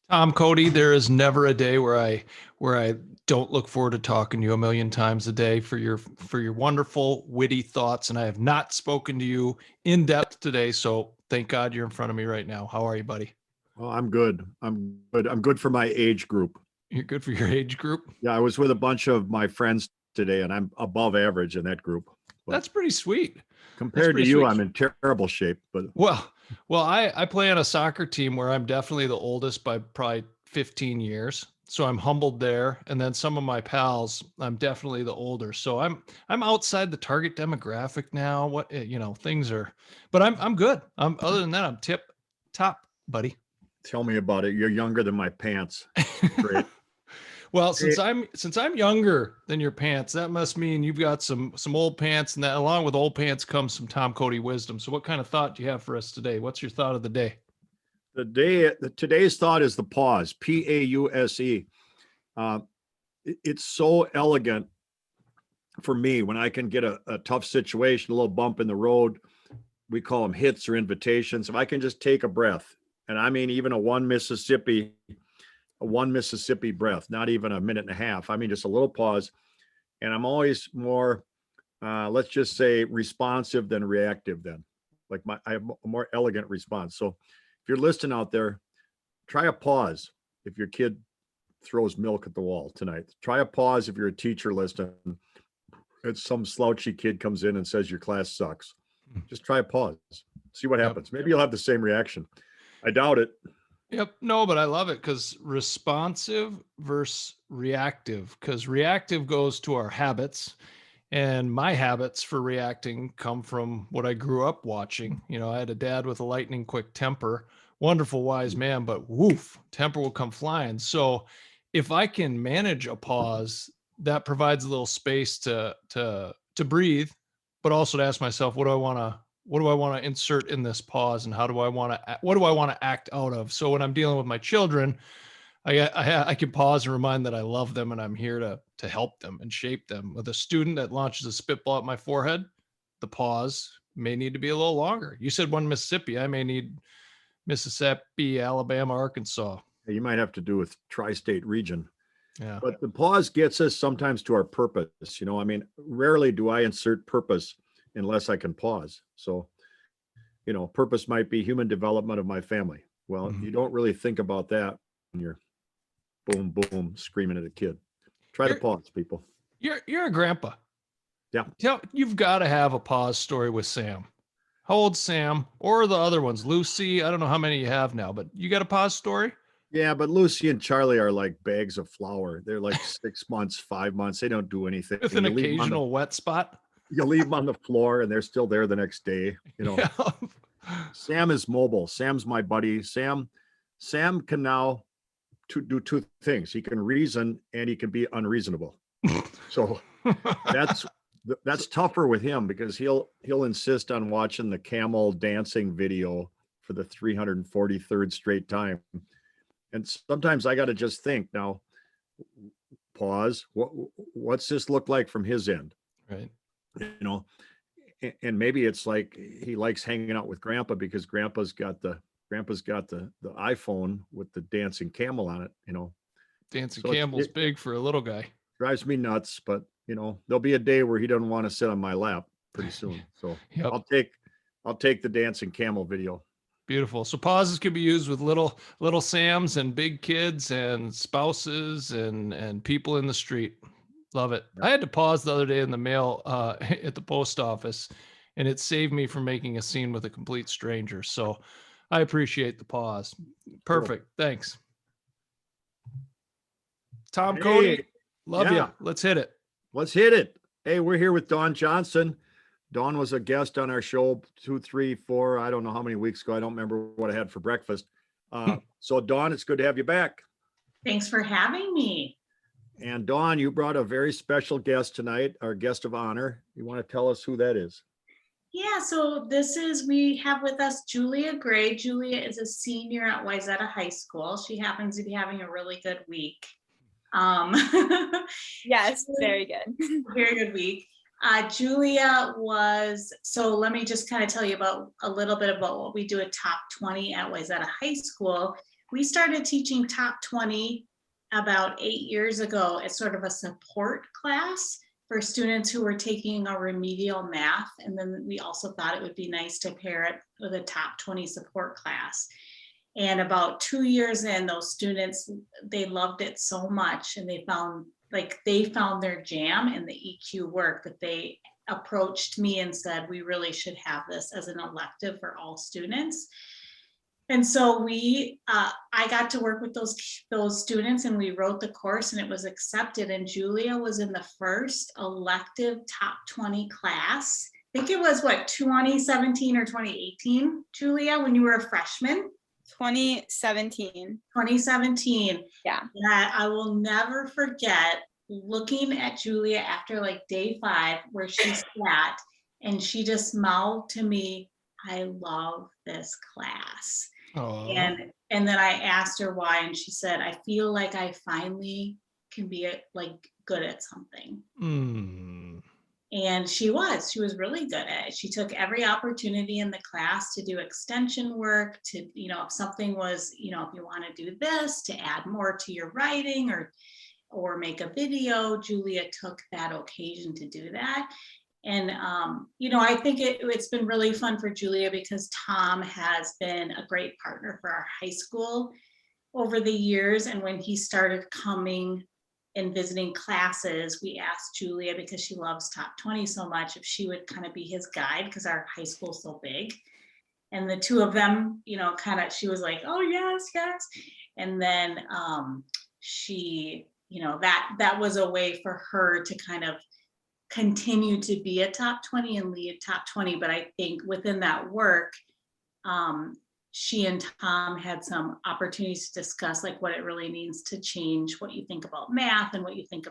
Cody, there is never a day where I don't look forward to talking to you a million times a day for your wonderful, witty thoughts. And I have not spoken to you in depth today, so thank God you're in front of me right now. How are you, buddy? Well, I'm good. I'm good. I'm good for my age group. You're good for your age group? Yeah, I was with a bunch of my friends today, and I'm above average in that group. But That's pretty sweet. That's compared to pretty you, sweet. I'm in terrible shape. But Well, well, I play on a soccer team where I'm definitely the oldest by probably 15 years. So I'm humbled there. And then some of my pals, I'm definitely the older. So I'm outside the target demographic now. Things are, but I'm good. Other than that, I'm tip top, buddy. tell me about it. You're younger than my pants. Great. Well, Hey, since I'm younger than your pants, that must mean you've got some old pants, and that along with old pants comes some Tom Cody wisdom. So what kind of thought do you have for us today? What's your thought of the day? today's thought is the pause. Pause. Uh, it's so elegant for me when I can get a tough situation, a little bump in the road. We call them hits or invitations. If I can just take a breath, and I mean even a one Mississippi breath, not even a minute and a half. I mean just a little pause, and I'm always more, let's just say, responsive than reactive. Then, I have a more elegant response. So, if you're listening out there, try a pause. If your kid throws milk at the wall tonight, try a pause. If you're a teacher listening, and some slouchy kid comes in and says your class sucks, just try a pause. See what Yep. happens. Maybe you'll have the same reaction. I doubt it. Yep. No, but I love it because responsive versus reactive, because reactive goes to our habits. And my habits for reacting come from what I grew up watching. I had a dad with a lightning quick temper, wonderful, wise man, but woof, temper will come flying. So if I can manage a pause, that provides a little space to breathe, but also to ask myself, what do I want to insert in this pause, and what do I want to act out of? So when I'm dealing with my children, I can pause and remind that I love them and I'm here to help them and shape them. With a student that launches a spitball at my forehead, the pause may need to be a little longer. You said one Mississippi, I may need Mississippi, Alabama, Arkansas. You might have to do with tri-state region. Yeah. But the pause gets us sometimes to our purpose. I mean, rarely do I insert purpose unless I can pause. So, purpose might be human development of my family. Well, Mhm. you don't really think about that when you're boom, boom, screaming at a kid. Try to You're pause, people. you're a grandpa. Yeah. You've got to have a pause story with Sam. How old's Sam? Or the other ones? Lucy? I don't know how many you have now, but you got a pause story? Yeah, but Lucy and Charlie are like bags of flour. They're like 6 months, 5 months. They don't do anything. With an occasional wet spot? You leave them on the floor and they're still there the next day. Yeah. Sam is mobile. Sam's my buddy. Sam can now do two things. He can reason and he can be unreasonable. So that's that's tougher with him because he'll insist on watching the camel dancing video for the 343rd straight time. And sometimes I got to just think now, pause. What's this look like from his end? Right. You know, and maybe it's like he likes hanging out with grandpa because grandpa's got the iPhone with the dancing camel on it, Dancing so Campbell's big for a little guy. drives me nuts, but there'll be a day where he doesn't want to sit on my lap pretty soon. So Yep. I'll take the dancing camel video. Beautiful. So pauses can be used with little Sams and big kids and spouses and people in the street. Love it. Yeah. I had to pause the other day in the mail at the post office, and it saved me from making a scene with a complete stranger. So I appreciate the pause. Perfect. Thanks. Tom Cody, Hey, love you. yeah, Let's hit it. let's hit it. Hey, we're here with Dawn Johnson. Dawn was a guest on our show 2, 3, 4, I don't know how many weeks ago. I don't remember what I had for breakfast. So Dawn, it's good to have you back. Thanks for having me. And Dawn, you brought a very special guest tonight, our guest of honor. You want to tell us who that is? Yeah, so we have with us Julia Gray. Julia is a senior at Wayzata High School. She happens to be having a really good week. Yes, very good. Very good week. So let me just kind of tell you about a little bit about what we do at Top 20 at Wayzata High School. we started teaching top 20 about 8 years ago as sort of a support class for students who were taking a remedial math. And then we also thought it would be nice to pair it with a top 20 support class. And about 2 years in, those students, they loved it so much, and they found their jam in the EQ work, that they approached me and said, we really should have this as an elective for all students. And so I got to work with those students, and we wrote the course, and it was accepted. And Julia was in the first elective top 20 class. I think it was 2017 or 2018, Julia, when you were a freshman. 2017. 2017. Yeah. That I will never forget looking at Julia after like day 5, where she sat and she just mouthed to me, I love this class. Aww. And then I asked her why, and she said, I feel like I finally can be good at something. And she was really good at it. She took every opportunity in the class to do extension work, to, if something was, if you want to do this, to add more to your writing or make a video, Julia took that occasion to do that. And, I think it's been really fun for Julia, because Tom has been a great partner for our high school over the years. And when he started coming and visiting classes, we asked Julia, because she loves top 20 so much, if she would kind of be his guide, because our high school's so big. And the two of them, she was like, oh, yes. And then she, that was a way for her to kind of continue to be a top 20 and lead top 20. But I think within that work, she and Tom had some opportunities to discuss what it really means to change what you think about math and what you think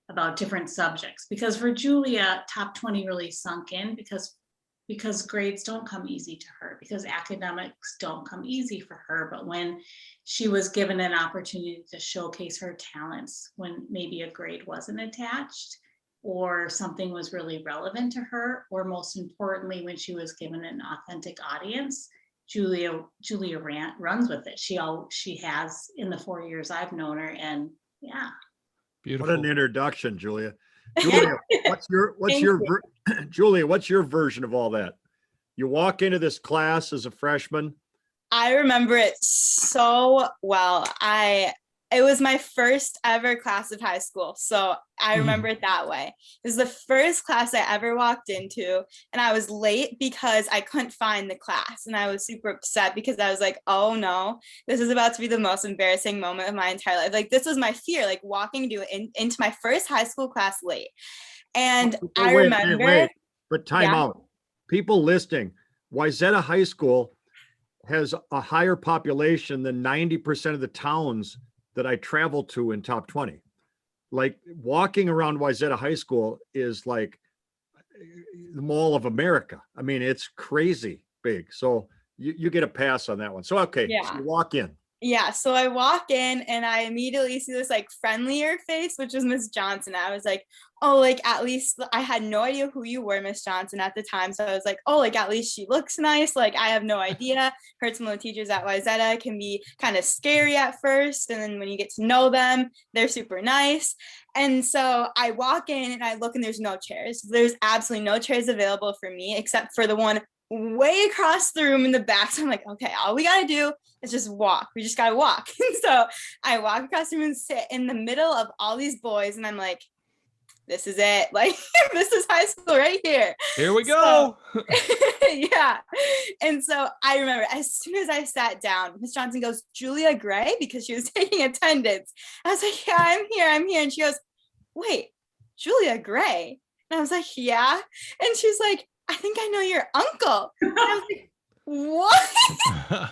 about different subjects. Because for Julia, top 20 really sunk in, because grades don't come easy to her, because academics don't come easy for her. But when she was given an opportunity to showcase her talents when maybe a grade wasn't attached, or something was really relevant to her, or most importantly, when she was given an authentic audience, Julia runs with it. She has in the 4 years I've known her, and yeah. Beautiful. What an introduction, Julia. Julia, Julia, what's your version of all that? You walk into this class as a freshman. I remember it so well. It was my first ever class of high school. So I remember it that way. It was the first class I ever walked into, and I was late because I couldn't find the class. And I was super upset, because I was like, oh no, this is about to be the most embarrassing moment of my entire life. This was my fear, walking into my first high school class late. And I remember. But time out. People listening, Wayzata High School has a higher population than 90% of the towns that I travel to in top 20. Walking around Wayzata High School is like the Mall of America. I mean, it's crazy big. So you get a pass on that one. So, okay. Yeah. So you walk in. Yeah, so I walk in and I immediately see this friendlier face, which was Miss Johnson. I was like, oh, at least I had no idea who you were, Miss Johnson, at the time. So I was like, oh, at least she looks nice. I have no idea. Heard some of the teachers at Wayzata can be kind of scary at first. And then when you get to know them, they're super nice. And so I walk in and I look, and there's no chairs. There's absolutely no chairs available for me, except for the one way across the room in the back. So I'm like, okay, all we gotta do is just walk. We just gotta walk. And so I walk across the room and sit in the middle of all these boys, and I'm like, this is it. This is high school right here. Here we go. So, yeah. And so I remember, as soon as I sat down, Miss Johnson goes, Julia Gray, because she was taking attendance. I was like, yeah, I'm here. And she goes, wait, Julia Gray? And I was like, yeah. And she's like, I think I know your uncle. And I was like, what?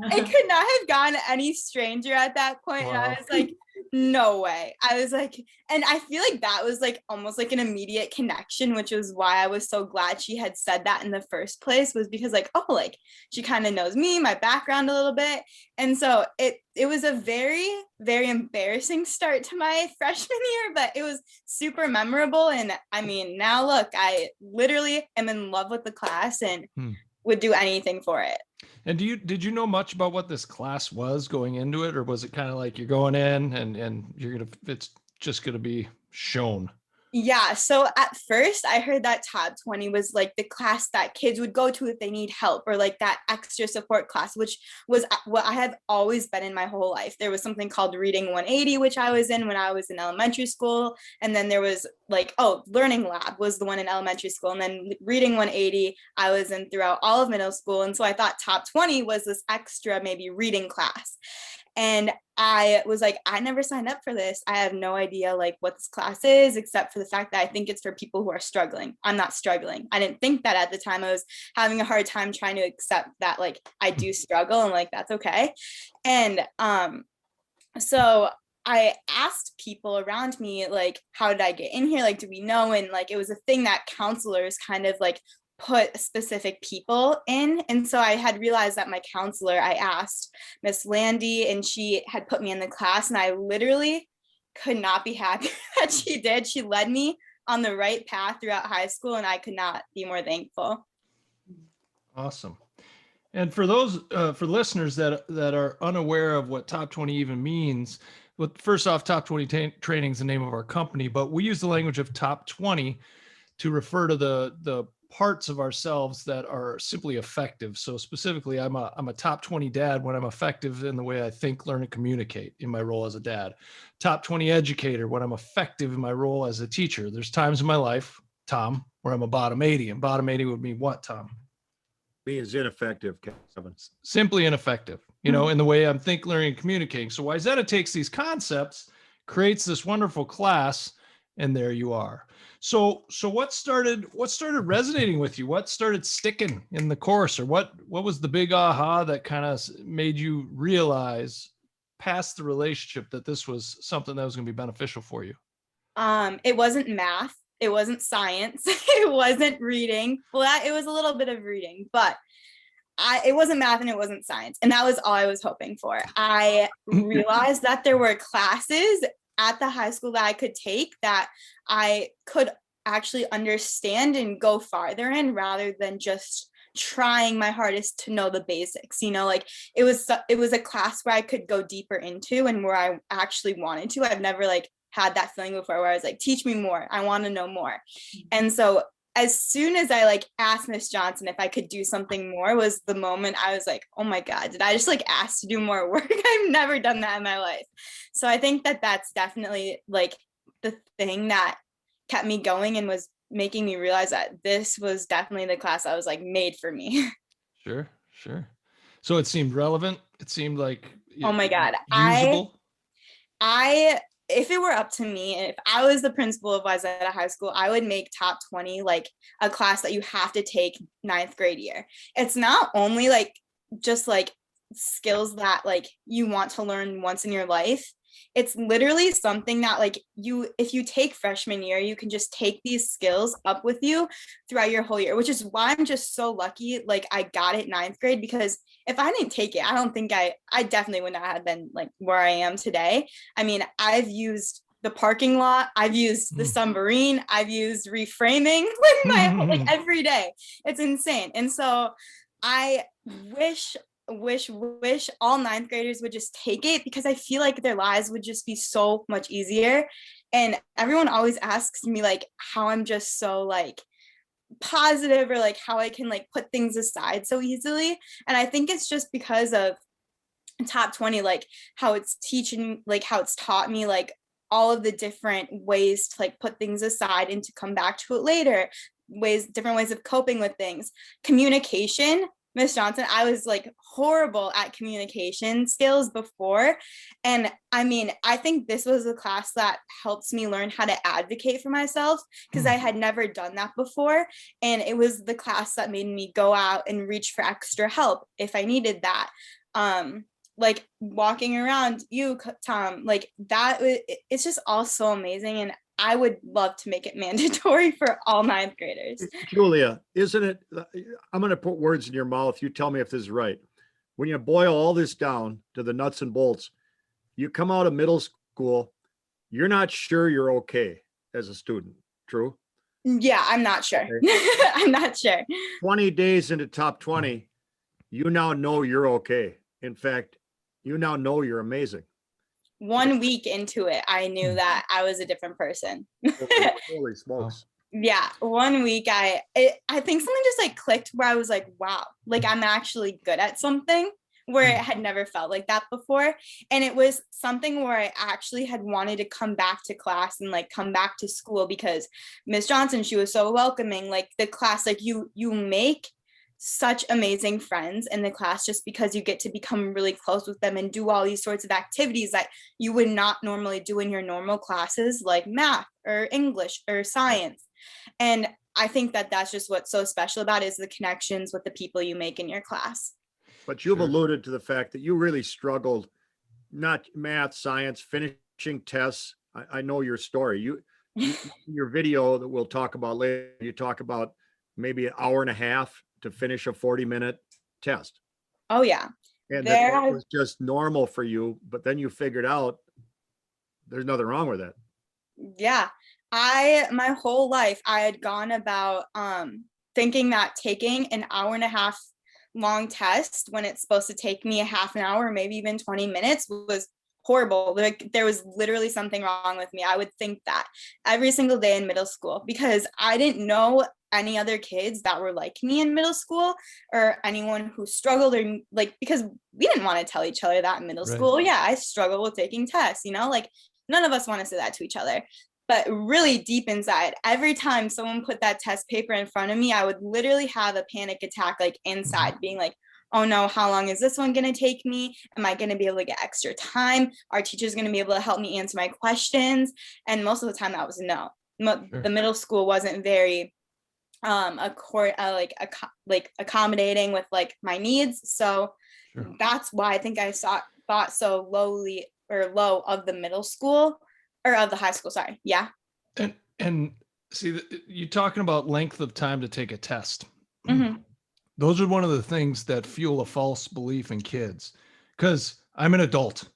It could not have gone any stranger at that point. Wow. And I was like, no way. I was like, and I feel like that was almost an immediate connection, which was why I was so glad she had said that in the first place, was because she kind of knows me, my background a little bit. And so it was a very, very embarrassing start to my freshman year, but it was super memorable. And I mean, now look, I literally am in love with the class and would do anything for it. And did you know much about what this class was going into it, or was it kind of like you're going in and it's just gonna be shown? Yeah, so at first I heard that top 20 was like the class that kids would go to if they need help, or like that extra support class, which was what I have always been in my whole life. There was something called Reading 180, which I was in when I was in elementary school. And then there was like, oh, Learning Lab was the one in elementary school. And then Reading 180, I was in throughout all of middle school. And so I thought top 20 was this extra maybe reading class. And I was like, I never signed up for this. I have no idea like what this class is, except for the fact that I think it's for people who are struggling. I'm not struggling. I didn't think that at the time. I was having a hard time trying to accept that like I do struggle and like that's okay. And so I asked people around me, like, how did I get in here? Like, do we know? And like, it was a thing that counselors kind of like put specific people in. And so I had realized that my counselor, I asked Miss Landy, and she had put me in the class, and I literally could not be happy that she did. She led me on the right path throughout high school, and I could not be more thankful. Awesome. And for those for listeners that are unaware of what top 20 even means, first off, top 20 training is the name of our company, but we use the language of top 20 to refer to the parts of ourselves that are simply effective. So specifically, I'm a top 20 dad when I'm effective in the way I think, learn, and communicate in my role as a dad. Top 20 educator when I'm effective in my role as a teacher. There's times in my life, Tom, where I'm a bottom 80, and bottom 80 would mean what, Tom? Me is ineffective, Kevin. Simply ineffective, in the way I'm think, learning, and communicating. So Wayzata takes these concepts, creates this wonderful class, and there you are. So what started resonating with you? What started sticking in the course, or what was the big aha that kind of made you realize past the relationship that this was something that was going to be beneficial for you? It wasn't math. It wasn't science. It wasn't reading. Well, it was a little bit of reading, but it wasn't math and it wasn't science. And that was all I was hoping for. I realized that there were classes at the high school that I could take that I could actually understand and go farther in, rather than just trying my hardest to know the basics. Like it was a class where I could go deeper into and where I actually wanted to. I've never like had that feeling before where I was like, teach me more. I want to know more. And so as soon as I like asked Miss Johnson if I could do something more was the moment I was like, oh my God, did I just like ask to do more work? I've never done that in my life. So I think that that's definitely like the thing that kept me going and was making me realize that this was definitely the class that was like made for me. Sure. So it seemed relevant. It seemed like Oh my God. usable. I if it were up to me, and if I was the principal of Wayzata High School, I would make top 20 like a class that you have to take 9th grade year. It's not only like just like skills that like you want to learn once in your life. It's literally something that like if you take freshman year, you can just take these skills up with you throughout your whole year, which is why I'm just so lucky. Like I got it 9th grade, because if I didn't take it, I don't think I definitely would not have been like where I am today. I mean, I've used the parking lot, I've used the submarine, I've used reframing like every day. It's insane. And so I wish all 9th graders would just take it, because I feel like their lives would just be so much easier. And everyone always asks me like how I'm just so like positive, or like how I can like put things aside so easily. And I think it's just because of top 20, like how it's teaching, like how it's taught me like all of the different ways to like put things aside and to come back to it later, different ways of coping with things. Communication, Miss Johnson, I was like horrible at communication skills before. And I mean, I think this was a class that helps me learn how to advocate for myself, because I had never done that before. And it was the class that made me go out and reach for extra help if I needed that. Like walking around you, Tom, like that, it's just all so amazing. And I would love to make it mandatory for all 9th graders. Julia, isn't it? I'm going to put words in your mouth. You tell me if this is right. When you boil all this down to the nuts and bolts, you come out of middle school, you're not sure you're okay as a student. True? Yeah, I'm not sure. Okay. I'm not sure. 20 days into top 20, you now know you're okay. In fact, you now know you're amazing. 1 week into it, I knew that I was a different person. Holy smokes. Yeah, 1 week I think something just like clicked where I was like, wow, like I'm actually good at something, where it had never felt like that before. And it was something where I actually had wanted to come back to class and like come back to school, because Miss Johnson, she was so welcoming. Like the class, like you make such amazing friends in the class just because you get to become really close with them and do all these sorts of activities that you would not normally do in your normal classes, like math or English or science. And I think that that's just what's so special about it, is the connections with the people you make in your class. But you've Sure. alluded to the fact that you really struggled, not math, science, finishing tests. I know your story. Your video that we'll talk about later, you talk about maybe an hour and a half to finish a 40-minute test. Oh yeah. And There that was just normal for you, but then you figured out there's nothing wrong with it. Yeah, my whole life I had gone about thinking that taking an hour and a half long test when it's supposed to take me a half an hour, maybe even 20 minutes, was horrible. Like there was literally something wrong with me. I would think that every single day in middle school, because I didn't know any other kids that were like me in middle school, or anyone who struggled, or like, because we didn't want to tell each other that in middle Right. school. Yeah, I struggle with taking tests, like none of us want to say that to each other. But really deep inside, every time someone put that test paper in front of me, I would literally have a panic attack, like inside, being like, oh no, how long is this one going to take me? Am I going to be able to get extra time? Are teachers going to be able to help me answer my questions? And most of the time that was no. Sure. The middle school wasn't very accommodating with like my needs. So Sure. that's why I think I thought so low of the middle school, or of the high school. Sorry. Yeah. And see, you're talking about length of time to take a test. Mm-hmm. Those are one of the things that fuel a false belief in kids, because I'm an adult.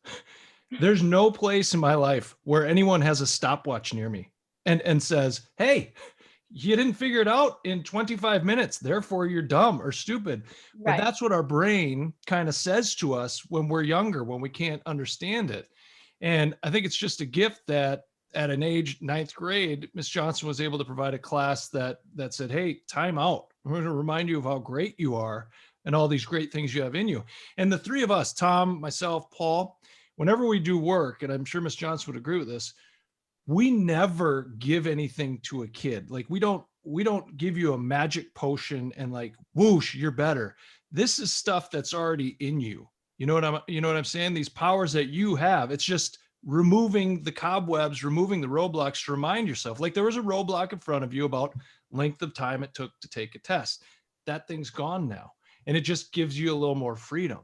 There's no place in my life where anyone has a stopwatch near me and says, hey, you didn't figure it out in 25 minutes, therefore you're dumb or stupid. But Right. that's what our brain kind of says to us when we're younger, when we can't understand it. And I think it's just a gift that at an age, ninth grade, Miss Johnson was able to provide a class that said, hey, time out. We're going to remind you of how great you are and all these great things you have in you. And the three of us, Tom, myself, Paul, whenever we do work, and I'm sure Miss Johnson would agree with this, we never give anything to a kid. Like we don't give you a magic potion and like whoosh, you're better. This is stuff that's already in you. You know what I'm saying? These powers that you have, it's just removing the cobwebs, removing the roadblocks to remind yourself. Like there was a roadblock in front of you about length of time it took to take a test. That thing's gone now. And it just gives you a little more freedom.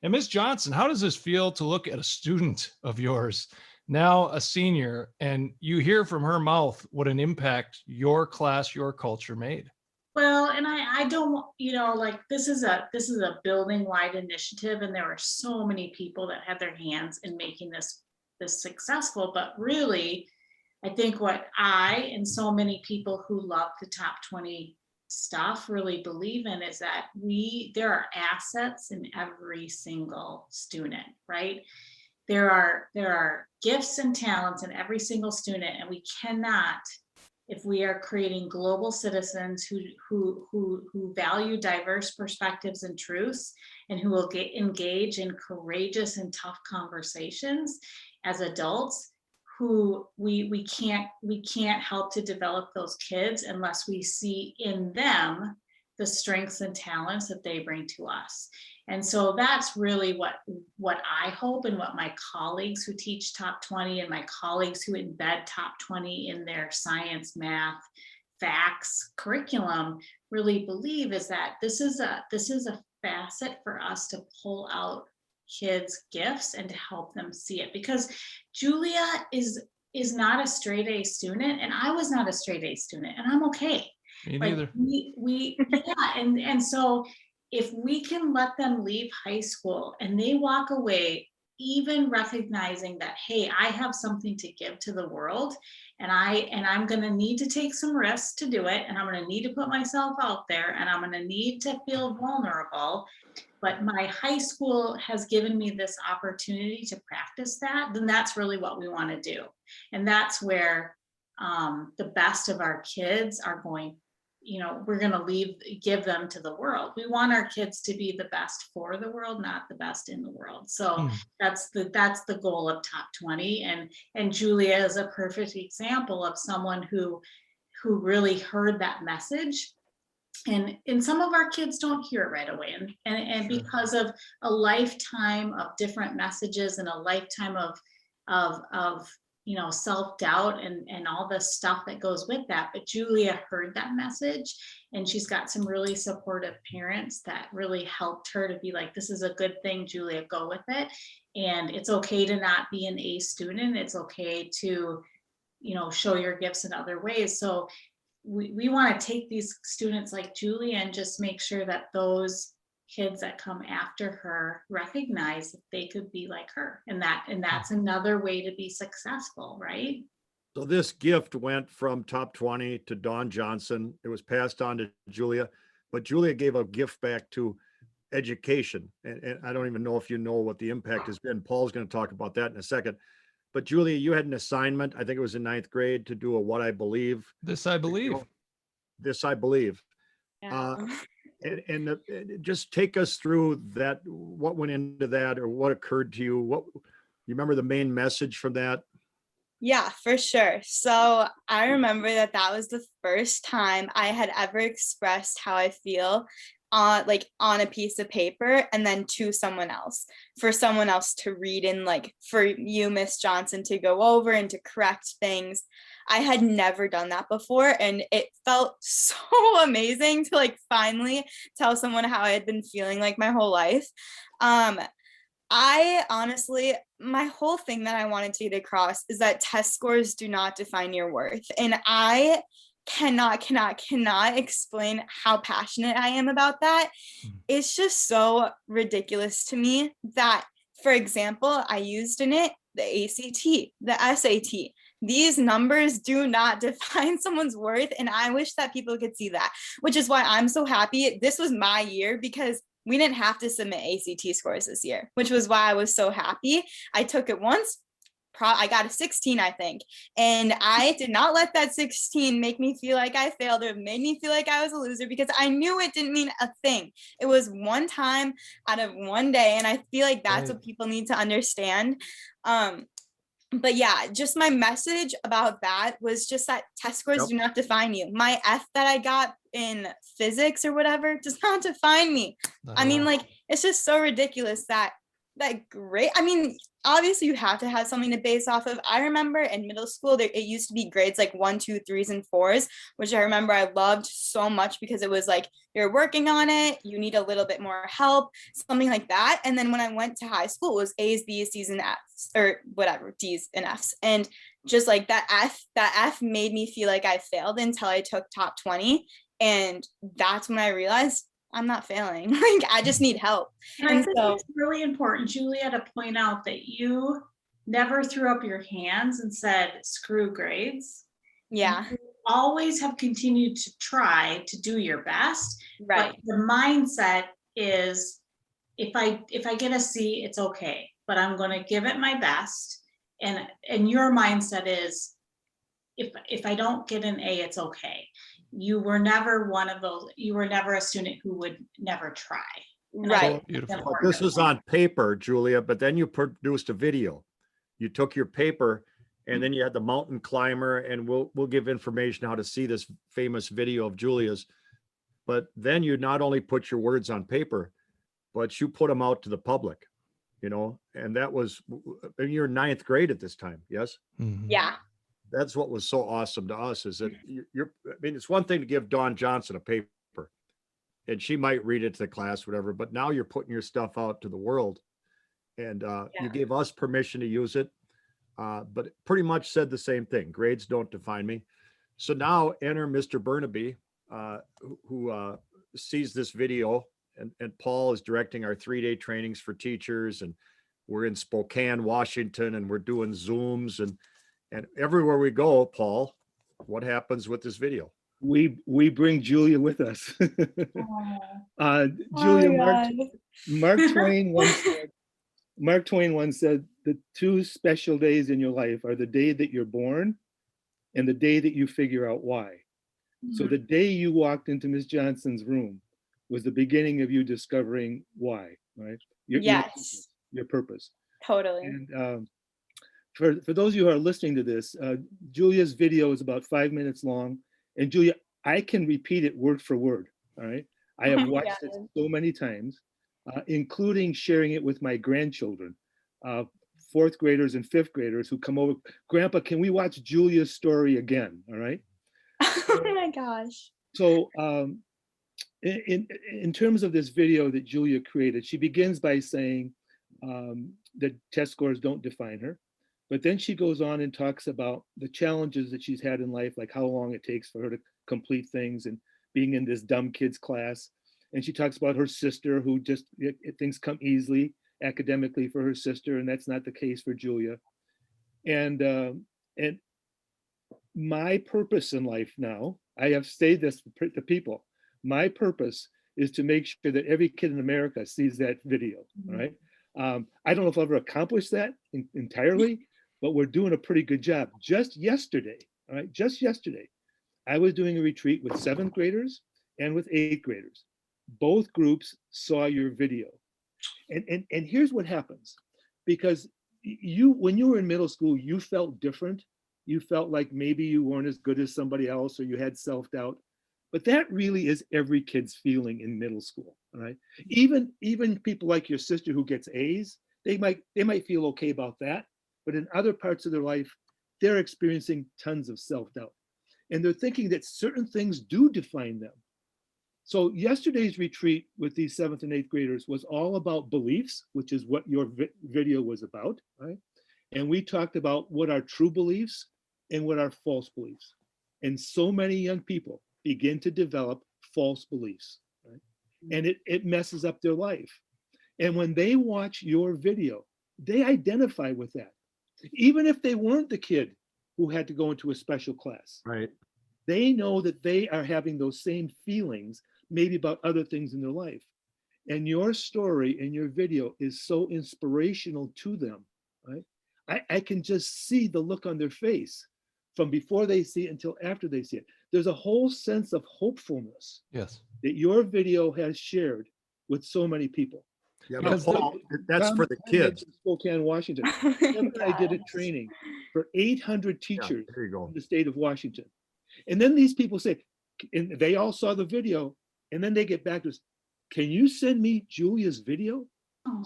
And Miss Johnson, how does this feel to look at a student of yours, now a senior, and you hear from her mouth what an impact your class, your culture made? Well, and I don't, like this is a building wide initiative, and there are so many people that had their hands in making this successful. But really, I think what I and so many people who love the top 20 stuff really believe in is that there are assets in every single student, right? There are gifts and talents in every single student, and we cannot, if we are creating global citizens who value diverse perspectives and truths, and who will engage in courageous and tough conversations as adults, who we can't help to develop those kids unless we see in them the strengths and talents that they bring to us. And so that's really what I hope, and what my colleagues who teach top 20 and my colleagues who embed top 20 in their science, math, facts curriculum really believe, is that this is a facet for us to pull out kids' gifts and to help them see it. Because Julia is not a straight A student, and I was not a straight A student, and I'm okay. Me Like neither. we yeah, and so if we can let them leave high school and they walk away even recognizing that, hey, I have something to give to the world, and I'm going to need to take some risks to do it, and I'm going to need to put myself out there, and I'm going to need to feel vulnerable, but my high school has given me this opportunity to practice that, then that's really what we want to do. And that's where the best of our kids are going, we're going to give them to the world. We want our kids to be the best for the world, not the best in the world. So that's the goal of Top 20. And Julia is a perfect example of someone who really heard that message. And some of our kids don't hear it right away. And Sure. because of a lifetime of different messages and a lifetime of self-doubt and all the stuff that goes with that. But Julia heard that message, and she's got some really supportive parents that really helped her to be like, this is a good thing, Julia, go with it. And it's okay to not be an A student. It's okay to, show your gifts in other ways. So we want to take these students like Julia and just make sure that those kids that come after her recognize that they could be like her, and that's another way to be successful, right? So this gift went from Top 20 to Dawn Johnson. It was passed on to Julia, but Julia gave a gift back to education. And I don't even know if you know what the impact has been. Paul's going to talk about that in a second. But Julia, you had an assignment, I think it was in 9th grade, to do a What I Believe. This I believe. This I Believe. Yeah. And just take us through that, what went into that, or what occurred to you. What you remember the main message from that? Yeah, for sure. So I remember that was the first time I had ever expressed how I feel on a piece of paper, and then to someone else, for someone else to read, and like for you, Miss Johnson, to go over and to correct things. I had never done that before, and it felt so amazing to like finally tell someone how I had been feeling like my whole life. I honestly, my whole thing that I wanted to get across is that test scores do not define your worth. And I cannot explain how passionate I am about that. It's just so ridiculous to me that, for example, I used in it the ACT, the SAT. These numbers do not define someone's worth. And I wish that people could see that, which is why I'm so happy. This was my year, because we didn't have to submit ACT scores this year, which was why I was so happy. I took it once. I got a 16, I think. And I did not let that 16 make me feel like I failed, or it made me feel like I was a loser, because I knew it didn't mean a thing. It was one time out of one day. And I feel like that's what people need to understand. But yeah, just my message about that was just that test scores do not define you. My F that I got in physics or whatever does not define me. I mean, like, it's just so ridiculous that grade. I mean, obviously you have to have something to base off of. I remember in middle school, it used to be grades like 1, 2, 3s, and 4s, which I remember I loved so much, because it was like, you're working on it, you need a little bit more help, something like that. And then when I went to high school, it was A's, B's, C's, and F's, or whatever, D's and F's. And just like that F made me feel like I failed until I took Top 20. And that's when I realized I'm not failing. Like, I just need help. And I think it's really important, Julia, to point out that you never threw up your hands and said, screw grades. Yeah. You always have continued to try to do your best. Right. But the mindset is, if I get a C, it's okay, but I'm going to give it my best. And your mindset is, if I don't get an A, it's okay. You were never one of those. You were never a student who would never try. Right. But this was on paper, Julia, but then you produced a video. You took your paper, and then you had the mountain climber, and we'll give information how to see this famous video of Julia's. But then you not only put your words on paper, but you put them out to the public, and that was, you're 9th grade at this time. Yes. Mm-hmm. Yeah. That's what was so awesome to us, is that it's one thing to give Dawn Johnson a paper and she might read it to the class, whatever, but now you're putting your stuff out to the world, and you gave us permission to use it. But pretty much said the same thing. Grades don't define me. So now enter Mr. Burnaby, who sees this video, and Paul is directing our 3-day trainings for teachers. And we're in Spokane, Washington, and we're doing Zooms, and everywhere we go, Paul, what happens with this video? we bring Julia with us. Julia, Oh Mark, God. Mark Twain once said, Mark Twain once said, the two special days in your life are the day that you're born and the day that you figure out why. So the day you walked into Miss Johnson's room was the beginning of you discovering why, right? Yes, Your purpose. totally. And for those of you who are listening to this, Julia's video is about 5 minutes long. And Julia, I can repeat it word for word, all right? I have watched it so many times, including sharing it with my grandchildren, fourth graders and fifth graders who come over. Grandpa, can we watch Julia's story again, all right? Oh my gosh. So in terms of this video that Julia created, she begins by saying that test scores don't define her. But then she goes on and talks about the challenges that she's had in life, like how long it takes for her to complete things and being in this dumb kids class. And she talks about her sister who just, things come easily academically for her sister, and that's not the case for Julia. And my purpose in life now, I have said this to people, my purpose is to make sure that every kid in America sees that video, right? I don't know if I'll ever accomplish that entirely, but we're doing a pretty good job. Just yesterday, all right, just yesterday, I was doing a retreat with 7th graders and with 8th graders. Both groups saw your video. And here's what happens, because when you were in middle school, you felt different. You felt like maybe you weren't as good as somebody else, or you had self-doubt. But that really is every kid's feeling in middle school, right? Even people like your sister who gets A's, they might feel okay about that. But in other parts of their life, they're experiencing tons of self-doubt. And they're thinking that certain things do define them. So yesterday's retreat with these 7th and 8th graders was all about beliefs, which is what your video was about, right? And we talked about what are true beliefs and what are false beliefs. And so many young people begin to develop false beliefs, right? And it messes up their life. And when they watch your video, they identify with that. Even if they weren't the kid who had to go into a special class. Right. They know that they are having those same feelings, maybe about other things in their life. And your story and your video is so inspirational to them, right? I can just see the look on their face from before they see it until after they see it. There's a whole sense of hopefulness Yes. that your video has shared with so many people. Yeah, Because but Paul, that's for the kids. Spokane, Washington. Oh my Kevin and I did a gosh. training for 800 Yeah, teachers there you go. in the state of Washington. And then these people say, and they all saw the video, and then they get back to us, can you send me Julia's video?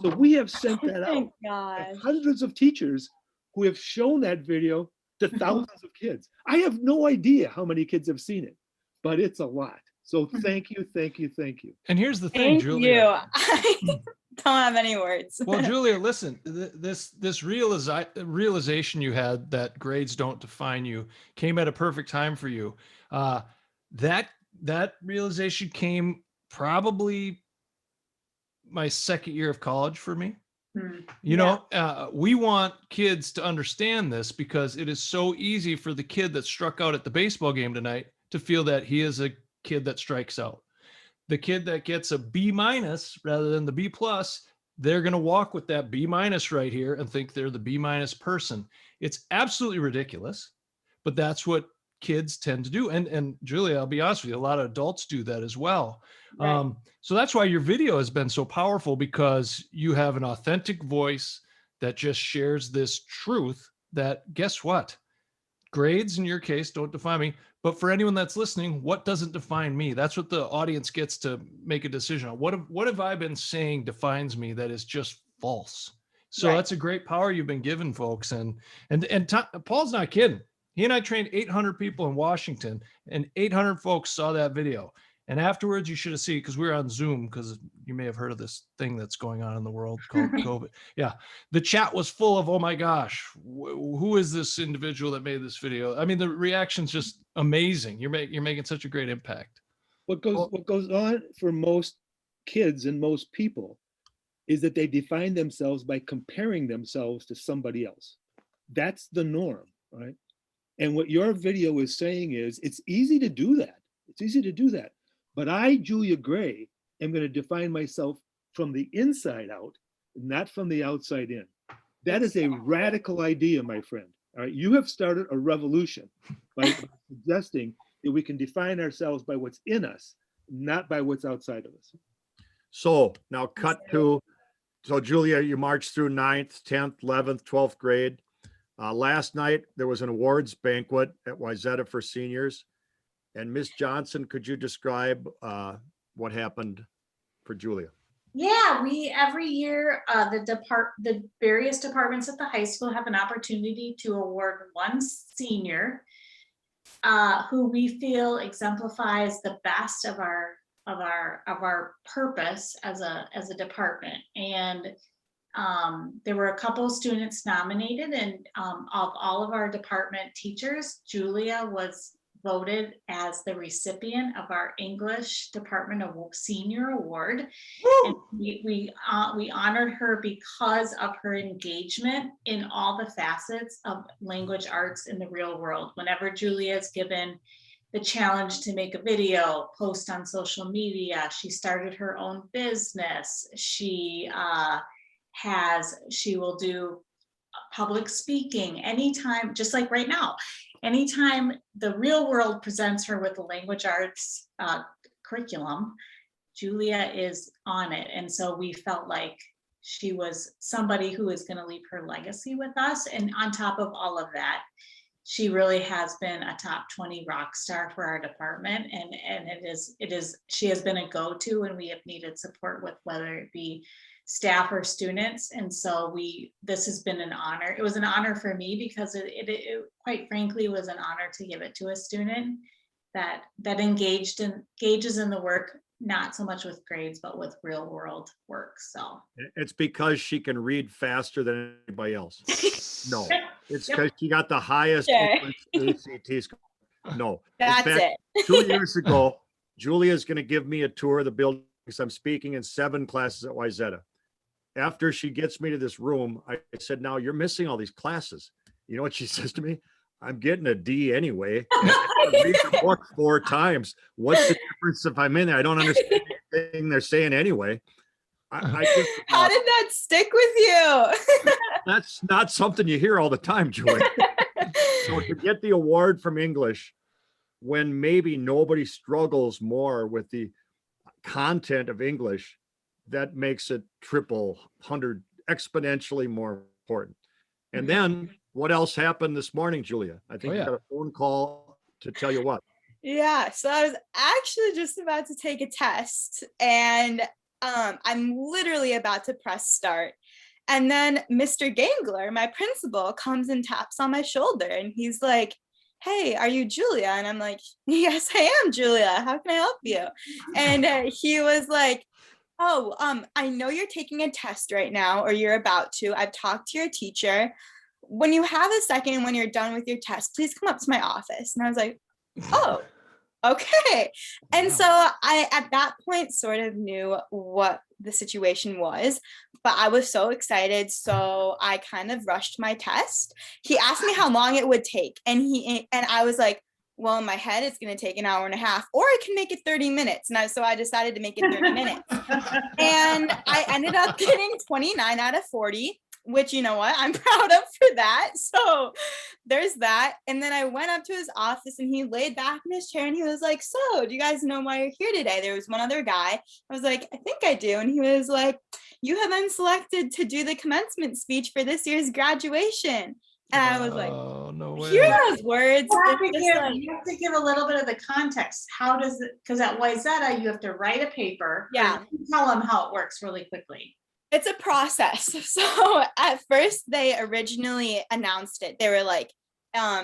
So we have sent that Oh out. my gosh. Hundreds of teachers who have shown that video to thousands of kids. I have no idea how many kids have seen it, but it's a lot. So thank you, thank you, thank you. And here's the thing, Thank Julia. you. I don't have any words. Well, Julia, listen, this realization you had that grades don't define you came at a perfect time for you. That realization came probably my second year of college for me. You know, we want kids to understand this because it is so easy for the kid that struck out at the baseball game tonight to feel that he is a kid that strikes out. The kid that gets a B minus rather than the B plus, they're going to walk with that B minus right here and think they're the B minus person. It's absolutely ridiculous, but that's what kids tend to do. And Julia, I'll be honest with you, a lot of adults do that as well. Right. So that's why your video has been so powerful, because you have an authentic voice that just shares this truth that, guess what? Grades in your case don't define me, but for anyone that's listening, what doesn't define me? That's what the audience gets to make a decision on. What have I been saying defines me that is just false? So Right. that's a great power you've been given, folks. And Paul's not kidding. He and I trained 800 people in Washington, and 800 folks saw that video. And afterwards, you should have seen, because we were on Zoom, because you may have heard of this thing that's going on in the world called COVID. Yeah. The chat was full of, oh my gosh, who is this individual that made this video? I mean, the reaction's just amazing. You're making such a great impact. What goes on for most kids and most people is that they define themselves by comparing themselves to somebody else. That's the norm, right? And what your video is saying is it's easy to do that. It's easy to do that. But I, Julia Gray, am going to define myself from the inside out, not from the outside in. That is a radical idea, my friend. All right, you have started a revolution by suggesting that we can define ourselves by what's in us, not by what's outside of us. So now cut to, so Julia, you marched through 9th, 10th, 11th, 12th grade. Last night, there was an awards banquet at Wayzata for seniors. And Miss Johnson, could you describe what happened for Julia? Yeah, we every year the various departments at the high school have an opportunity to award one senior who we feel exemplifies the best of our purpose as a department. And there were a couple of students nominated, and of all of our department teachers, Julia was voted as the recipient of our English Department of Senior Award. And we honored her because of her engagement in all the facets of language arts in the real world. Whenever Julia is given the challenge to make a video, post on social media, she started her own business. She will do public speaking anytime, just like right now. Anytime the real world presents her with the language arts curriculum, Julia is on it. And so we felt like she was somebody who is going to leave her legacy with us. And on top of all of that, she really has been a top 20 rock star for our department. And she has been a go-to when we have needed support with whether it be staff or students. And so this has been an honor. It was an honor for me because it quite frankly was an honor to give it to a student that engages in the work, not so much with grades, but with real world work. So it's because she can read faster than anybody else. No, it's because she got the highest ACT score. No, That's it. 2 years ago, Julia is going to give me a tour of the building because I'm speaking in 7 classes at Wayzata. After she gets me to this room, I said, now you're missing all these classes. You know what she says to me? I'm getting a D anyway. I read the book 4 times. What's the difference if I'm in there? I don't understand anything they're saying anyway. I just, how did that stick with you? that's not something you hear all the time, Julie. So to get the award from English when maybe nobody struggles more with the content of English, that makes it triple, 100 exponentially more important. And then what else happened this morning, Julia? I think you got a phone call to tell you what. Yeah, so I was actually just about to take a test, and I'm literally about to press start. And then Mr. Gangler, my principal, comes and taps on my shoulder, and he's like, hey, are you Julia? And I'm like, yes, I am Julia. How can I help you? And he was like, oh, I know you're taking a test right now, or you're about to. I've talked to your teacher. When you have a second, when you're done with your test, please come up to my office. And I was like, oh, okay. And so I, at that point, sort of knew what the situation was, but I was so excited. So I kind of rushed my test. He asked me how long it would take. And I was like, well, in my head, it's going to take an hour and a half, or I can make it 30 minutes. And so I decided to make it 30 minutes. And I ended up getting 29 out of 40, which, you know what, I'm proud of for that. So there's that. And then I went up to his office and he laid back in his chair and he was like, so do you guys know why you're here today? There was one other guy. I was like, I think I do. And he was like, you have been selected to do the commencement speech for this year's graduation. And I was like, oh, no way. hearing those words, you have to give a little bit of the context. How does it, because at Wayzata, you have to write a paper. Yeah. Tell them how it works really quickly. It's a process. So at first they originally announced it. They were like,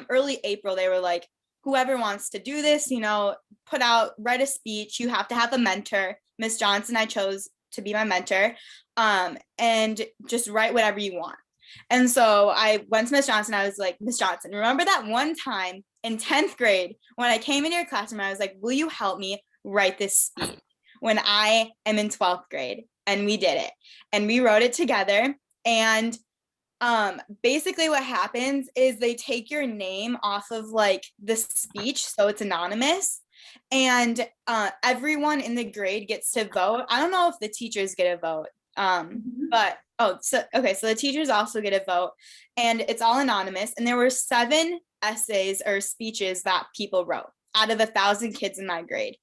early April, they were like, whoever wants to do this, write a speech. You have to have a mentor. Miss Johnson, I chose to be my mentor, and just write whatever you want. And so I went to Miss Johnson. I was like, Miss Johnson, remember that one time in 10th grade when I came into your classroom, I was like, will you help me write this speech when I am in 12th grade? And we did it. And we wrote it together. And basically what happens is they take your name off of like the speech. So it's anonymous. And everyone in the grade gets to vote. I don't know if the teachers get a vote, but so the teachers also get a vote, and it's all anonymous. And there were 7 essays or speeches that people wrote out of 1,000 kids in my grade,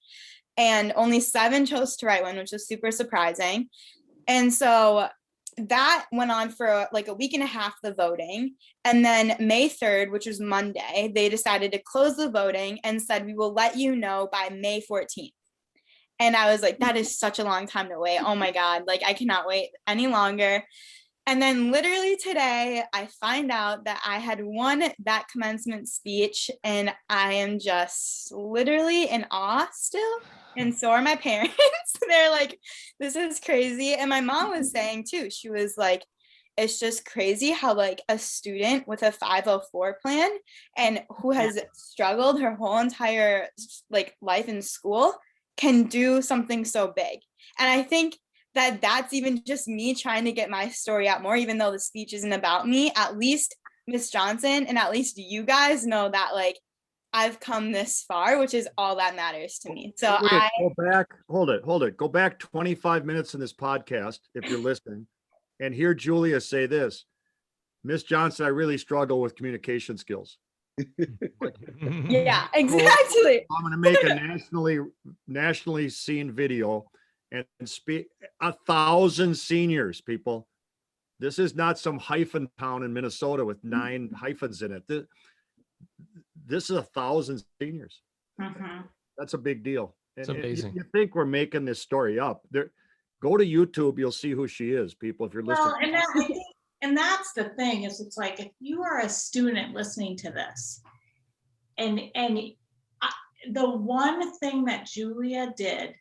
and only 7 chose to write one, which was super surprising. And so that went on for like a week and a half, the voting. And then May 3rd, which was Monday, they decided to close the voting and said, we will let you know by May 14th. And I was like, that is such a long time to wait. Oh my God, like I cannot wait any longer. And then literally today, I find out that I had won that commencement speech, and I am just literally in awe still. And so are my parents. They're like, this is crazy. And my mom was saying too, she was like, it's just crazy how like a student with a 504 plan and who has struggled her whole entire like life in school can do something so big. And I think that that's even just me trying to get my story out more, even though the speech isn't about me. At least Miss Johnson and at least you guys know that like I've come this far, which is all that matters to me. So Wait, go back, hold it. Go back 25 minutes in this podcast, if you're listening, and hear Julia say this: Miss Johnson, I really struggle with communication skills. Yeah, exactly. I'm going to make a nationally seen video and speak 1,000 seniors, people. This is not some hyphen town in Minnesota with 9 hyphens in it. This is 1,000 seniors. That's a big deal. It's amazing. You think we're making this story up? Go to YouTube. You'll see who she is, people, if you're listening. Well, and that's the thing, is it's like, if you are a student listening to this, and the one thing that Julia did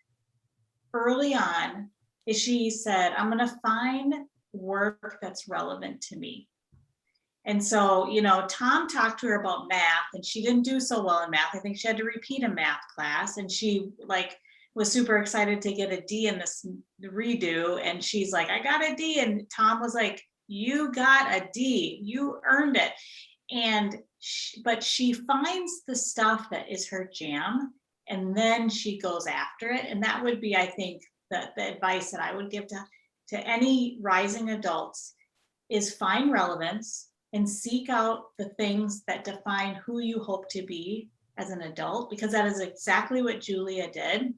early on is she said, I'm going to find work that's relevant to me. And so, Tom talked to her about math, and she didn't do so well in math. I think she had to repeat a math class, and she was super excited to get a D in this redo. And she's like, I got a D. And Tom was like, you got a D, you earned it. But she finds the stuff that is her jam, and then she goes after it. And that would be, I think, the advice that I would give to any rising adults is find relevance and seek out the things that define who you hope to be as an adult, because that is exactly what Julia did.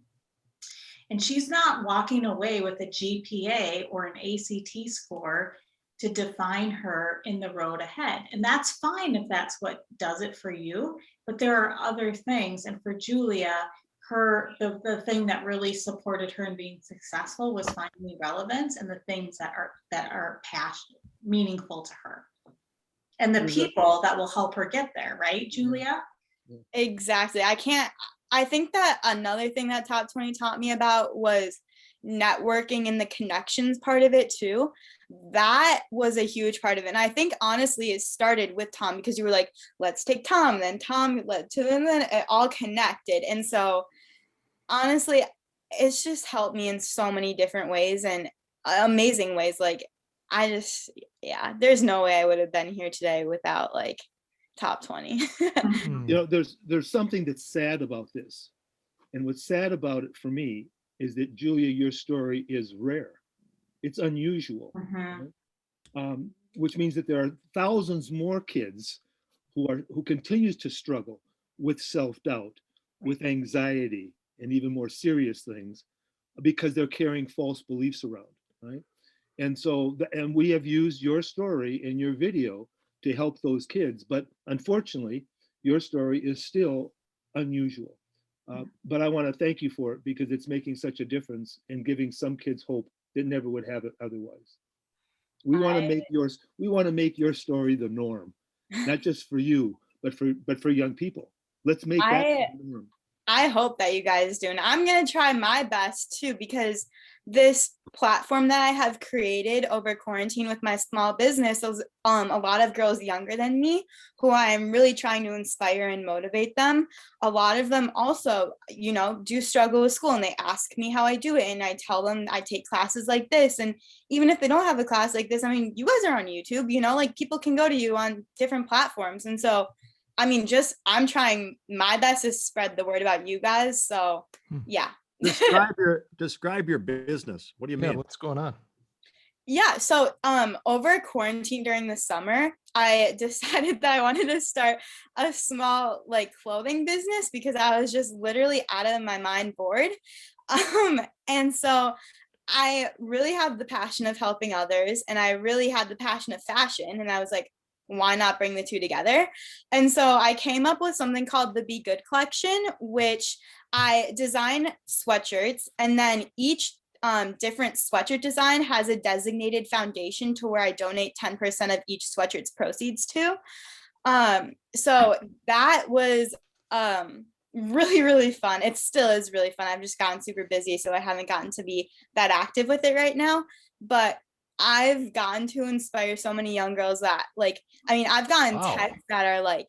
And she's not walking away with a GPA or an ACT score to define her in the road ahead. And that's fine if that's what does it for you, but there are other things. And for Julia, the thing that really supported her in being successful was finding the relevance and the things that are passionate, meaningful to her, and the people that will help her get there, right, Julia? Exactly. I think that another thing that Top 20 taught me about was networking and the connections part of it too. That was a huge part of it. And I think honestly it started with Tom, because you were like, let's take Tom, then Tom led to them, and then it all connected. And so honestly, it's just helped me in so many different ways and amazing ways. Like there's no way I would have been here today without like Top 20. There's something that's sad about this. And what's sad about it for me is that, Julia, your story is rare. It's unusual, which means that there are thousands more kids who continues to struggle with self-doubt, with anxiety, and even more serious things, because they're carrying false beliefs around, right? And so, and we have used your story in your video to help those kids, but unfortunately, your story is still unusual. But I want to thank you for it, because it's making such a difference in giving some kids hope that never would have it otherwise. We want to make your story the norm, not just for you, but for young people. Let's make that the norm. I hope that you guys do. And I'm going to try my best too, because this platform that I have created over quarantine with my small business, there's a lot of girls younger than me who I'm really trying to inspire and motivate them. A lot of them also, do struggle with school, and they ask me how I do it. And I tell them I take classes like this. And even if they don't have a class like this, I mean, you guys are on YouTube, like people can go to you on different platforms. And so I mean, just I'm trying my best to spread the word about you guys. So yeah. Describe your business. What do you Yeah, mean? what's going on? Yeah, so over quarantine during the summer, I decided that I wanted to start a small like clothing business because I was just literally out of my mind bored. And so I really have the passion of helping others and I really had the passion of fashion and I was like, why not bring the two together? And so I came up with something called the Be Good collection, which I design sweatshirts and then each different sweatshirt design has a designated foundation to where I donate 10% of each sweatshirt's proceeds to. So that was really, really fun. It still is really fun. I've just gotten super busy, so I haven't gotten to be that active with it right now. But I've gotten to inspire so many young girls that, like, I mean, I've gotten Wow. texts that are like,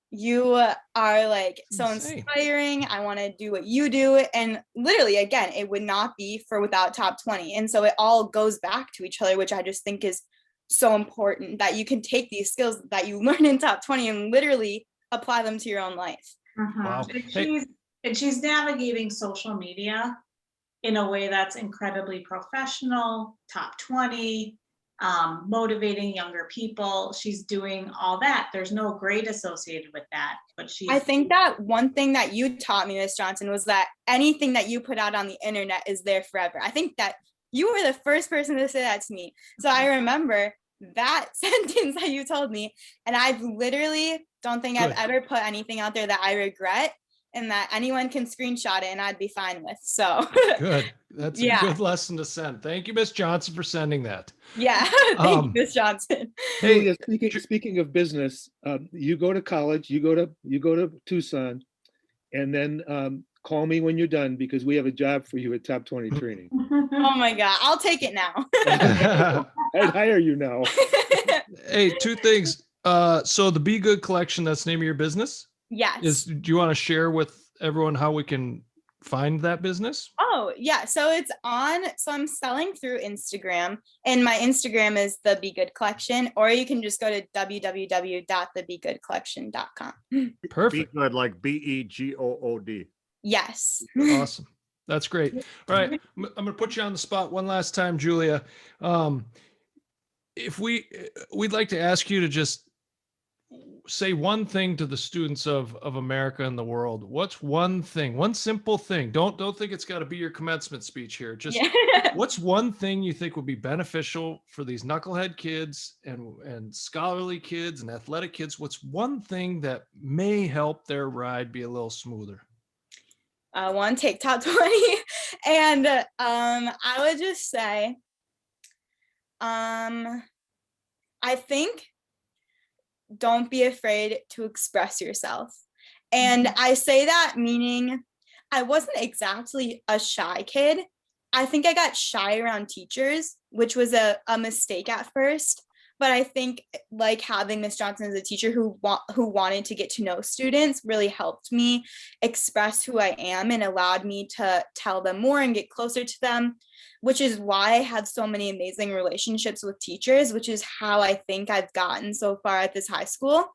you are like so Insane. inspiring. I want to do what you do. And literally, again, it would not be for without top 20. And so it all goes back to each other, which I just think is so important that you can take these skills that you learn in top 20 and literally apply them to your own life. Wow. And Hey, she's navigating social media in a way that's incredibly professional, top 20, motivating younger people. She's doing all that. There's no grade associated with that, but I she's think that one thing that you taught me, Miss Johnson, was that anything that you put out on the internet is there forever. I think that you were the first person to say that to me. So I remember that sentence that you told me, and I literally don't think I've Good. ever put anything out there that I regret and that anyone can screenshot it and I'd be fine with. So Good. That's a yeah, good lesson to send. Thank you, Miss Johnson, for sending that. yeah. Thank you, Um, Miss Johnson. Hey, Julia, speaking of business, you go to college, you go to Tucson, and then call me when you're done because we have a job for you at Top 20 Training. Oh my God, I'll take it now. I'd hire you now. hey, two things. So the Be Good collection, that's the name of your business. Yes. Do you want to share with everyone how we can find that business? Oh, yeah. So I'm selling through Instagram, and my Instagram is the Be Good Collection, or you can just go to www.thebegoodcollection.com. Be Perfect. good, like BEGOOD. Yes. Awesome. That's great. All right. I'm going to put you on the spot one last time, Julia. If we'd like to ask you to just say one thing to the students of America and the world. What's one thing, one simple thing? Don't think it's got to be your commencement speech here. Just Yeah. what's one thing you think would be beneficial for these knucklehead kids and scholarly kids and athletic kids? What's one thing that may help their ride be a little smoother? One, take top 20. And I would just say, I think don't be afraid to express yourself. And I say that meaning I wasn't exactly a shy kid. I think I got shy around teachers, which was a mistake at first. But I think like having Miss Johnson as a teacher who wanted to get to know students really helped me express who I am and allowed me to tell them more and get closer to them, which is why I have so many amazing relationships with teachers, which is how I think I've gotten so far at this high school.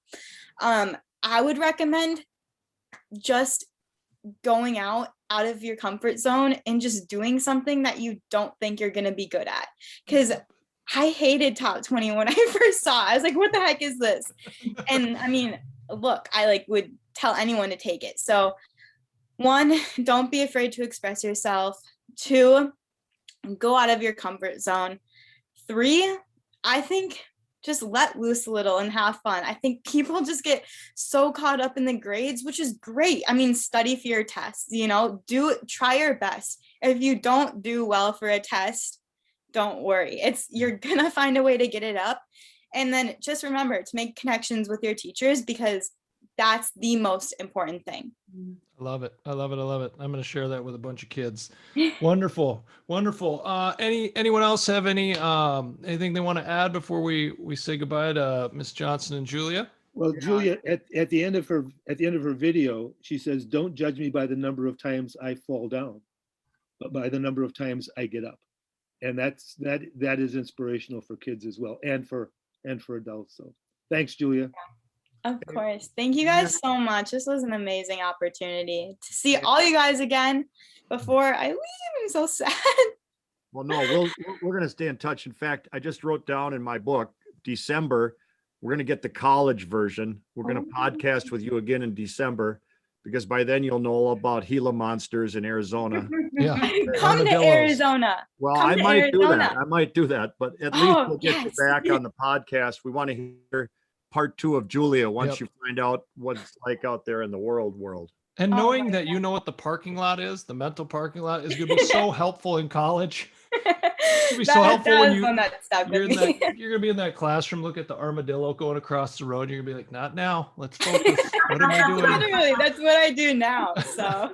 I would recommend just going out of your comfort zone and just doing something that you don't think you're going to be good at. Because I hated top 20 when I first saw it. I was like, what the heck is this? And I mean, look, I like would tell anyone to take it. So one, don't be afraid to express yourself. Two, go out of your comfort zone. Three, I think just let loose a little and have fun. I think people just get so caught up in the grades, which is great. I mean, study for your tests, try your best. If you don't do well for a test, don't worry. You're gonna find a way to get it up. And then just remember to make connections with your teachers because that's the most important thing. I love it. I love it. I love it. I'm going to share that with a bunch of kids. Wonderful. Wonderful. Anyone else have anything they want to add before we say goodbye to Miss Johnson and Julia? Well, Julia, at the end of her video, she says, "Don't judge me by the number of times I fall down, but by the number of times I get up." And that is inspirational for kids as well, and for adults. So, thanks, Julia. Of course. Thank you guys so much. This was an amazing opportunity to see all you guys again before I leave. I'm so sad. Well, no, we're going to stay in touch. In fact, I just wrote down in my book, December, we're going to get the college version. We're going to podcast with you again in December, because by then you'll know all about Gila monsters in Arizona. Yeah. Come to Armadillos. Arizona. Well, Come I to might do that. Arizona. I might do that, but at least Oh, we'll get you yes. back on the podcast. We want to hear part 2 of Julia once Yep. you find out what it's like out there in the world. And Oh knowing my that you know what the parking lot is, the mental parking lot, is going to be so helpful in college. It'll be so helpful when was one that stuck you're with in me. that. You're going to be in that classroom, look at the armadillo going across the road. You're going to be like, not now. Let's focus. What am I doing? Literally, that's what I do now. So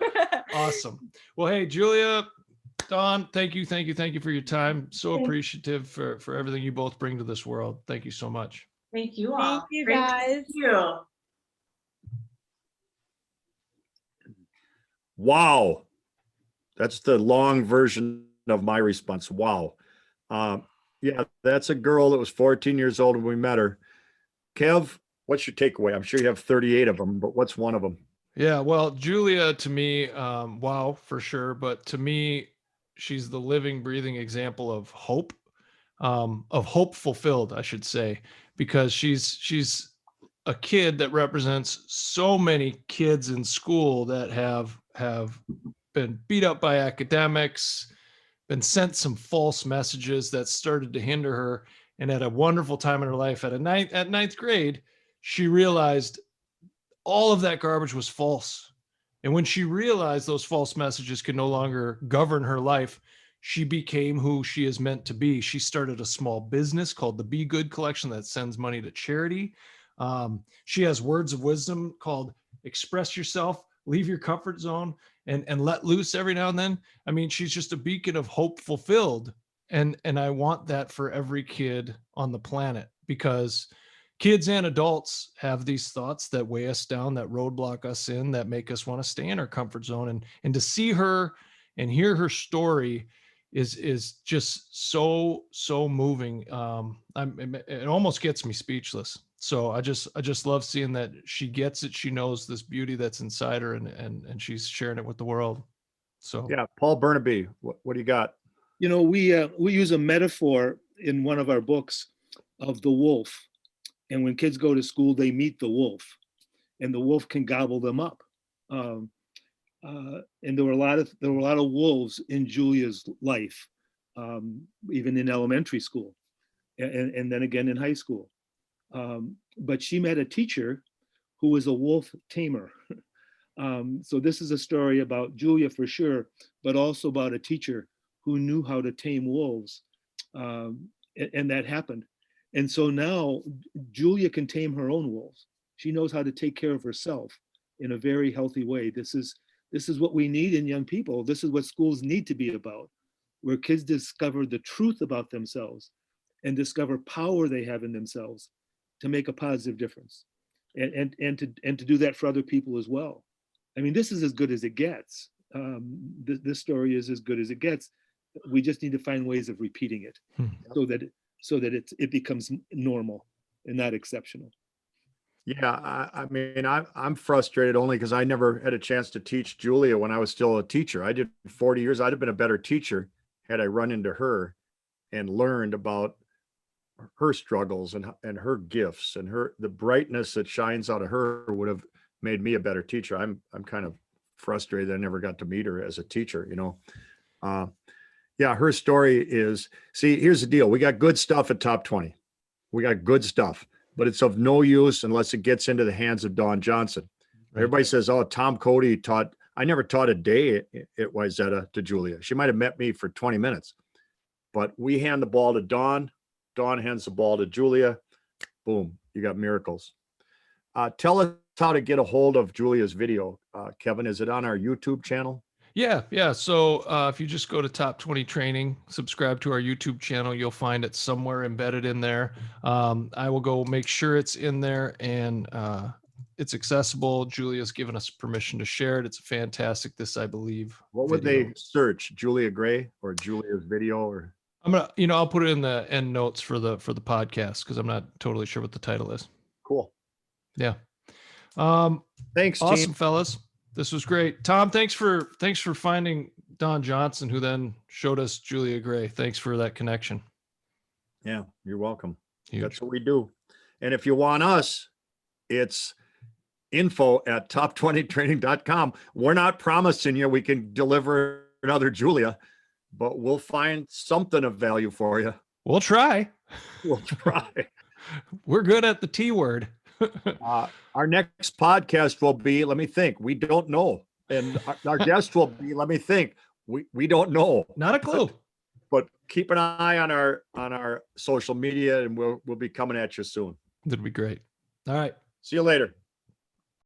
Awesome. Well, hey, Julia, Dawn, thank you for your time. So appreciative for everything you both bring to this world. Thank you so much. Thank you all. Thank you, Great to guys. see you. Wow. That's the long version of my response. Wow. Yeah, that's a girl that was 14 years old when we met her. Kev, what's your takeaway? I'm sure you have 38 of them, but what's one of them? Yeah, well, Julia, to me, wow, for sure. But to me, she's the living, breathing example of hope fulfilled, I should say, because she's a kid that represents so many kids in school that have been beat up by academics, been sent some false messages that started to hinder her. And at a wonderful time in her life, at ninth grade, she realized all of that garbage was false. And when she realized those false messages could no longer govern her life, she became who she is meant to be. She started a small business called the Be Good Collection that sends money to charity. She has words of wisdom called Express Yourself, Leave Your Comfort Zone, and Let Loose every now and then. I mean, she's just a beacon of hope fulfilled. And I want that for every kid on the planet, because kids and adults have these thoughts that weigh us down, that roadblock us in, that make us want to stay in our comfort zone. And to see her and hear her story is just so moving. It almost gets me speechless. So I just love seeing that she gets it. She knows this beauty that's inside her, and she's sharing it with the world. So Yeah, Paul Burnaby, what do you got? You know, we use a metaphor in one of our books of the wolf. And when kids go to school, they meet the wolf, and the wolf can gobble them up. And there were a lot of wolves in Julia's life, even in elementary school, and then again in high school. But she met a teacher who was a wolf tamer. So this is a story about Julia for sure, but also about a teacher who knew how to tame wolves, and that happened. And so now Julia can tame her own wolves. She knows how to take care of herself in a very healthy way. This is what we need in young people. This is what schools need to be about, where kids discover the truth about themselves and discover power they have in themselves to make a positive difference, and to do that for other people as well. I mean, this is as good as it gets. This story is as good as it gets. We just need to find ways of repeating it so that it becomes normal and not exceptional. Yeah, I mean, I'm frustrated only because I never had a chance to teach Julia when I was still a teacher. I did 40 years. I'd have been a better teacher had I run into her and learned about her struggles and her gifts and the brightness that shines out of her would have made me a better teacher. I'm kind of frustrated that I never got to meet her as a teacher, you know. Yeah, her story is, see, here's the deal. We got good stuff at Top 20. We got good stuff, but it's of no use unless it gets into the hands of Dawn Johnson. Right. Everybody says, oh, Tom Cody taught. I never taught a day at Wayzata to Julia. She might have met me for 20 minutes, but we hand the ball to Dawn. Dawn hands the ball to Julia. Boom, you got miracles. Tell us how to get a hold of Julia's video. Kevin, is it on our YouTube channel? Yeah. So if you just go to Top 20 Training, subscribe to our YouTube channel, you'll find it somewhere embedded in there. I will go make sure it's in there, and it's accessible. Julia's given us permission to share it. It's a fantastic, I believe. What would they search? Julia Gray or Julia's video? Or I'm gonna, I'll put it in the end notes for the podcast because I'm not totally sure what the title is. Cool. Yeah. Um, Thanks, team. awesome, fellas. This was great. Tom, thanks for finding Don Johnson, who then showed us Julia Gray. Thanks for that connection. Yeah, you're welcome. Huge. That's what we do. And if you want us, it's info@top20training.com. We're not promising you we can deliver another Julia, but we'll find something of value for you. We'll try. We'll try. We're good at the T word. Our next podcast will be, let me think, we don't know. And our guest will be, let me think, we don't know. Not a clue. But keep an eye on our social media, and we'll be coming at you soon. That'd be great. All right. See you later.